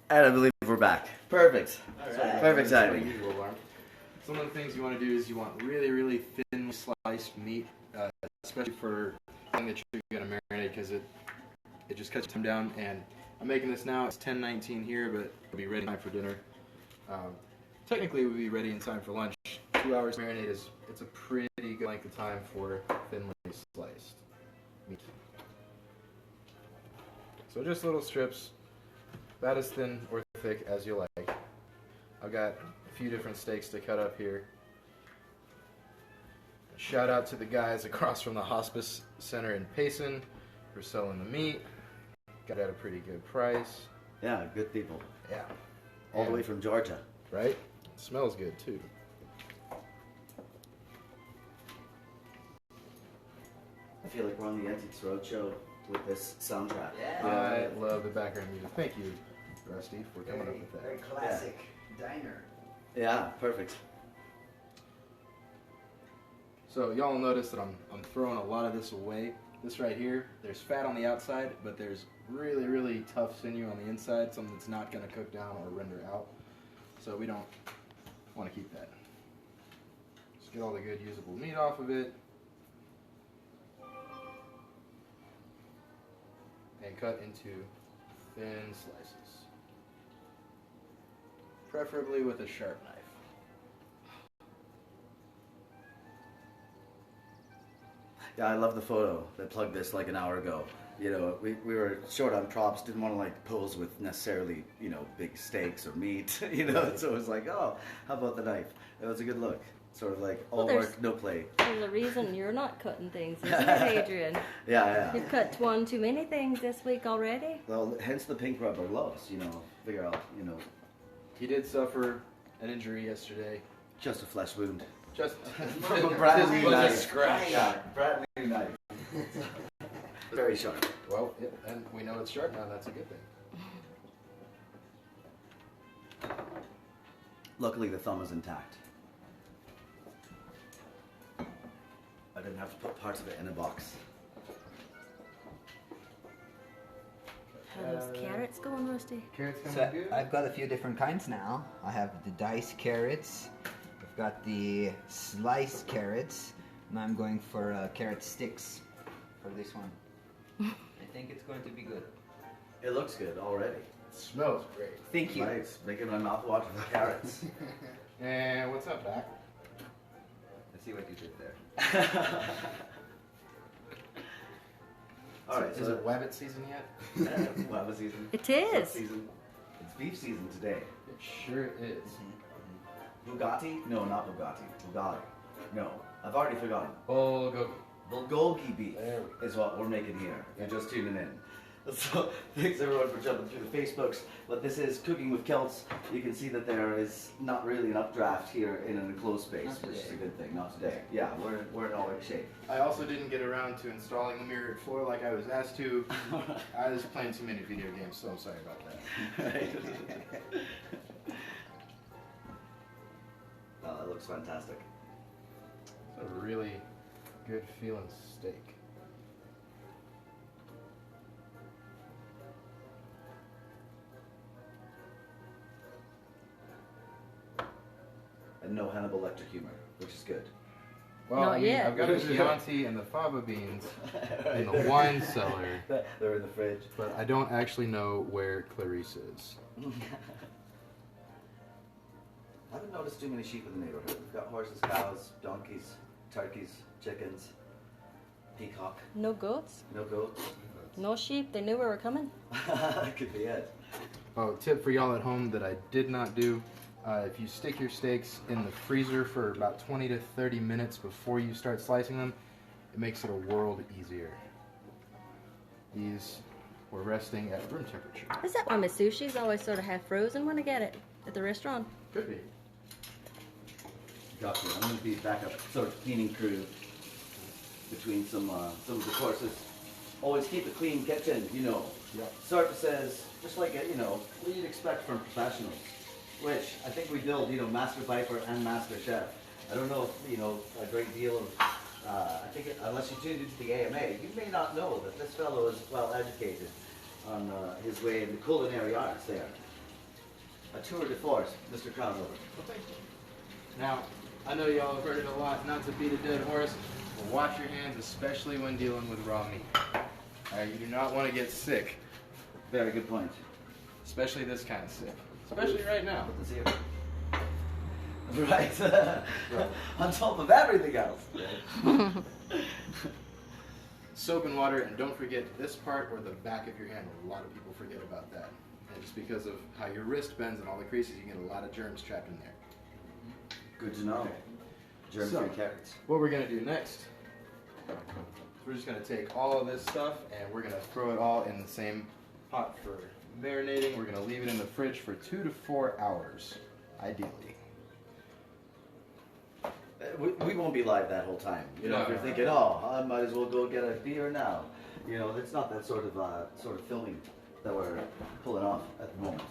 And I believe we're back. Perfect. Right. Perfect timing. Some of the things you want to do is you want really, really thin sliced meat, especially for something that you're going to marinate, because it just cuts time down. And I'm making this now. It's 10:19 here, but it'll be ready in time for dinner. Technically, it would be ready in time for lunch. 2 hours marinade it's a pretty good length of time for thinly sliced meat. So just little strips, about as thin or thick as you like. I've got a few different steaks to cut up here. Shout out to the guys across from the Hospice Center in Payson for selling the meat. Got at a pretty good price. Yeah, good people. Yeah. All the way from Georgia. Right? It smells good too. I feel like we're on the Antiques Roadshow with this soundtrack. Yeah. I love the background music. Thank you, Rusty, for coming up with that. Very classic diner. Yeah, perfect. So y'all notice that I'm throwing a lot of this away. This right here, there's fat on the outside, but there's really, really tough sinew on the inside, something that's not going to cook down or render out. So we don't want to keep that. Just get all the good usable meat off of it. And cut into thin slices. Preferably with a sharp knife. Yeah, I love the photo that plugged this like an hour ago. You know, we were short on props, didn't want to like pose with necessarily, you know, big steaks or meat, you know, so it was like, oh, how about the knife? It was a good look. Sort of like all work, no play. There's a reason you're not cutting things, isn't it, Adrian? Yeah. You've cut one too many things this week already. Well, hence the pink rubber gloves, you know, figure out, you know. He did suffer an injury yesterday. Just a flesh wound. Just From a brand new knife. a scratch. Yeah, brand new knife. Very sharp. Well, yeah, and we know it's sharp now. That's a good thing. Luckily, the thumb is intact. I didn't have to put parts of it in a box. How are those carrots going, Rusty? Carrots coming So good. I've got a few different kinds now. I have the diced carrots. I've got the sliced carrots. And I'm going for carrot sticks for this one. I think it's going to be good. It looks good already. It smells great. Thank you. Nice, making my mouth water for carrots. And what's up, Doc? Let's see what you did there. All right, Is so it Wabbit season yet? Wabbit season. It is. Season. It's beef season today. It sure is. Bugatti? No, not Bugatti. Bugatti. No, I've already forgotten. Oh, go. Bulgogi beef There we is what we're making here. If you're just tuning in. So thanks everyone for jumping through the Facebooks. But this is Cooking with Kilts. You can see that there is not really an updraft here in an enclosed space, which is a good thing. Not today. Yeah, we're in all right shape. I also didn't get around to installing the mirrored floor like I was asked to. I was playing too many video games, so I'm sorry about that. Oh, that looks fantastic. It's a really good feeling steak. And no Hannibal Lecter humor, which is good. Well, Not I mean, yet. I've got the Chianti and the fava beans in the wine cellar, They're in the fridge. but I don't actually know where Clarice is. I haven't noticed too many sheep in the neighborhood. We've got horses, cows, donkeys, turkeys, chickens, peacock, No goats, no goats. no sheep. They knew we were coming. That could be it. Oh, tip for y'all at home that I did not do. If you stick your steaks in the freezer for about 20 to 30 minutes before you start slicing them, it makes it a world easier. These were resting at room temperature. Is that why my sushi's always sort of half frozen when I get it at the restaurant? Could be. Gotcha. I'm going to be back up sort of cleaning crew between some of the courses. Always keep a clean kitchen, you know. Yep. Surfaces, just like, you know, what you'd expect from professionals. Which I think we build, you know, Master Viper and Master Chef. I don't know if, you know, a great deal of, I think unless you tuned into the AMA, you may not know that this fellow is well educated on his way in the culinary arts there. A tour de force, Mr. Crownover. Now, I know y'all have heard it a lot, not to beat a dead horse, but wash your hands, especially when dealing with raw meat. Alright, you do not want to get sick, Very good point. especially this kind of sick. Especially right now. Put this here. Right. On top of everything else. Soap and water, and don't forget this part or the back of your hand. A lot of people forget about that. And just because of how your wrist bends and all the creases, you get a lot of germs trapped in there. Good to know. Germ-free carrots. What we're gonna do next, we're just gonna take all of this stuff and we're gonna throw it all in the same pot for marinating. We're gonna leave it in the fridge for 2 to 4 hours, ideally. We won't be live that whole time. You know, if you're thinking, oh, I might as well go get a beer now. You know, it's not that sort of filming that we're pulling off at the moment.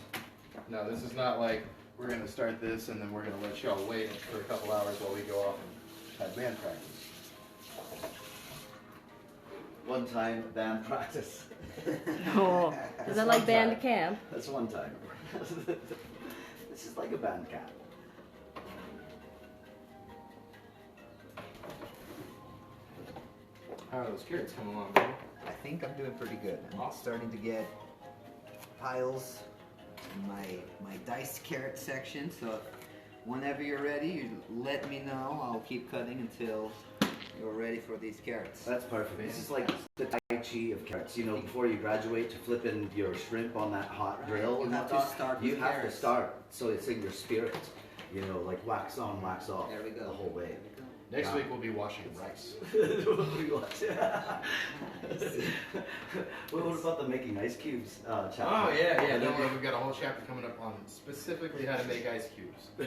No, this is not like we're gonna start this and then we're gonna let y'all wait for a couple hours while we go off and have band practice. One time band practice. Oh, is that like band camp? That's one time. This is like a band camp. How are those carrots coming along, baby? I think I'm doing pretty good. I'm Awesome. starting to get piles in my diced carrot section. So whenever you're ready, you let me know. I'll keep cutting until you're ready for these carrots. That's perfect. This is like the Tai Chi of carrots. You know, before you graduate to flipping your shrimp on that hot grill, You and have to whatnot, start You with have carrots. to start, so it's in your spirit. You know, like wax on, wax off. There we go. The whole way. Next Yeah. week we'll be washing rice. What about the making ice cubes chapter? Oh yeah. Don't worry, we've got a whole chapter coming up on specifically how to make ice cubes. Do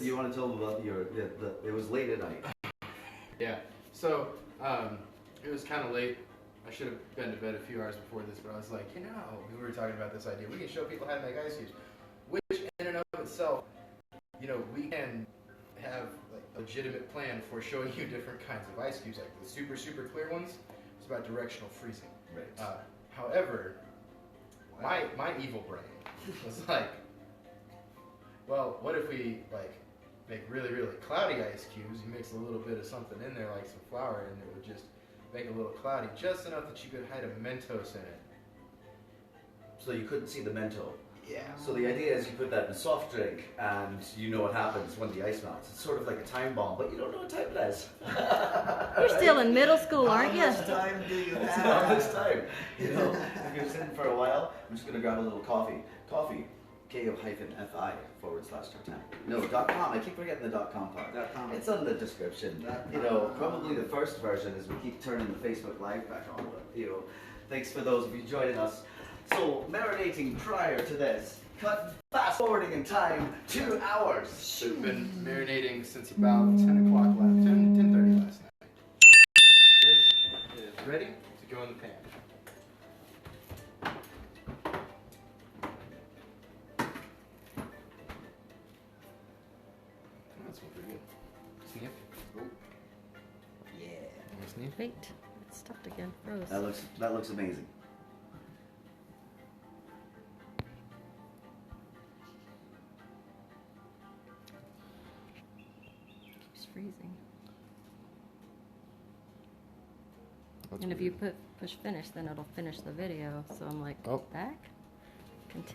you want to tell them about it was late at night. Yeah. So it was kind of late. I should have been to bed a few hours before this, but I was like, we were talking about this idea. We can show people how to make ice cubes, which in and of itself, we can have like a legitimate plan for showing you different kinds of ice cubes, like the super, super clear ones. It's about directional freezing. Right. However, my evil brain was like, well, what if we make really, really cloudy ice cubes? You mix a little bit of something in there, like some flour, and it would just make it a little cloudy, just enough that you could hide a Mentos in it. So you couldn't see the Mento. Yeah. So the idea is you put that in a soft drink, and you know what happens when the ice melts. It's sort of like a time bomb, but you don't know what time it is. You're still in middle school, aren't How you? much time do you It's have? not this time. You know, if you're sitting for a while, I'm just gonna grab a little coffee. Coffee, ko-fi/Tartanic. No, .com. I keep forgetting the .com part. .com. It's on the description. Probably the first version is we keep turning the Facebook Live back on. But, thanks for those of you joining us. So, marinating prior to this, fast forwarding in time 2 hours. So we've been marinating since about 10 o'clock 10:30 last night. This is ready to go in the pan. That smells pretty good. Sniff. Oh, Yeah. you want to sniff? Wait, it's stuffed again. Froze. That looks amazing. It's freezing. And if you push finish, then it'll finish the video. So I'm like, Oh. back?